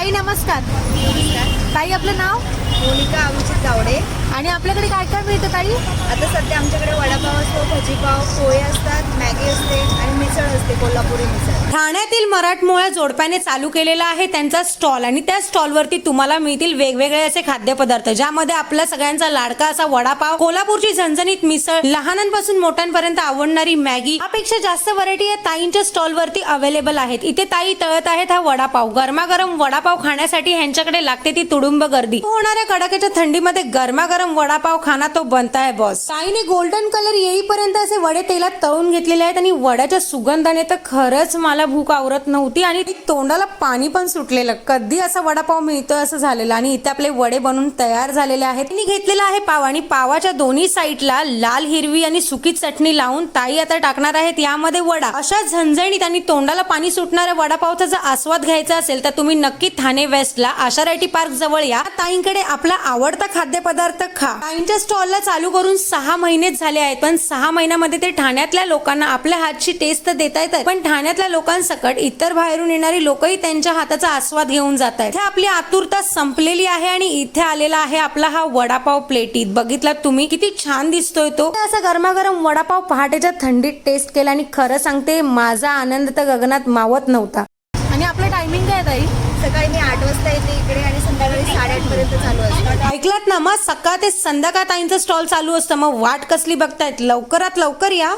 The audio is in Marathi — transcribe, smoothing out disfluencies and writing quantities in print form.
ताई नमस्कार. ताई आपलं नाव? मोनिका अभिजित गावडे. आणि आपल्याकडे काय काय मिळतं ताई? आता सध्या आमच्याकडे वडापाव असतो, भजीपाव, पोहे असतात, मॅगी असते आणि मिसळ असते, कोल्हापुरी मिसळ. ठाण्यातील मराठमोळ्या जोडप्याने चालू केलेला आहे त्यांचा स्टॉल आणि त्या स्टॉलवरती तुम्हाला मिळतील वेगवेगळे असे खाद्यपदार्थ, ज्यामध्ये आपल्या सगळ्यांचा लाडका असा वडापाव, कोल्हापूरची झणझणीत मिसळ, लहानांपासून मोठ्यांपर्यंत आवडणारी मॅगी, यापेक्षा जास्त व्हरायटी या ताईंच्या स्टॉलवरती अवेलेबल आहेत. इथे ताई तळत आहेत हा वडापाव. गरमागरम वडापाव खाण्यासाठी ह्यांच्याकडे लागते ती तुडुंब गर्दी. होणाऱ्या कडाक्याच्या थंडीमध्ये गरमागरम वडापाव खाना तो बनता है बॉस. ताईने गोल्डन कलर येईपर्यंत असे वडे तेलात तळून घेतलेले आहेत आणि वड्याच्या सुगंधाने तर खरंच मला भूक आवरत नव्हती आणि तोंडाला पाणी पण सुटलेलं. कधी असा वडापाव मिळतोय असं झालेलं. आणि इथे आपले वडे बनून तयार झालेले आहेत. मी घेतलेला आहे पाव आणि पावाच्या दोन्ही साईडला लाल, हिरवी आणि सुकी चटणी लावून ताई आता टाकणार आहेत यामध्ये वडा. अशा झणझणीत आणि तोंडाला पाणी सुटणाऱ्या वडापावचा जर आस्वाद घ्यायचा असेल तर तुम्ही नक्की ठाणे वेस्टला आशारायटी पार्क जवळ या. ताईंकडे आपला आवडता खाद्यपदार्थ खा. ताईंच्या स्टॉलला चालू करून 6 महिनेच झाले आहेत, पण 6 महिन्यामध्ये ते ठाण्यातल्या लोकांना आपल्या हातची टेस्ट देता येतात. पण ठाण्यातल्या लोकांसकट इतर बाहेरून येणारी लोकही त्यांच्या हाताचा आस्वाद घेऊन जात आहेत. आपली आतुरता संपलेली आहे आणि इथे आलेला आहे आपला हा वडापाव प्लेटीत. बघितला तुम्ही किती छान दिसतोय तो. असा गरमागरम वडापाव पहाटेच्या थंडीत टेस्ट केला आणि खरं सांगते माझा आनंद तर गगनात मावत नव्हता. आणि आपलं टायमिंग काय ताई? सकाळी मी 8 वाजता येते इकडे आणि संध्याकाळी 8:30 पर्यंत चालू असतं. ऐकलात ना, मग सकाळ ते संध्याकाळ ताईंचं स्टॉल चालू असतं. मग वाट कसली बघतायत? लवकरात लवकर या.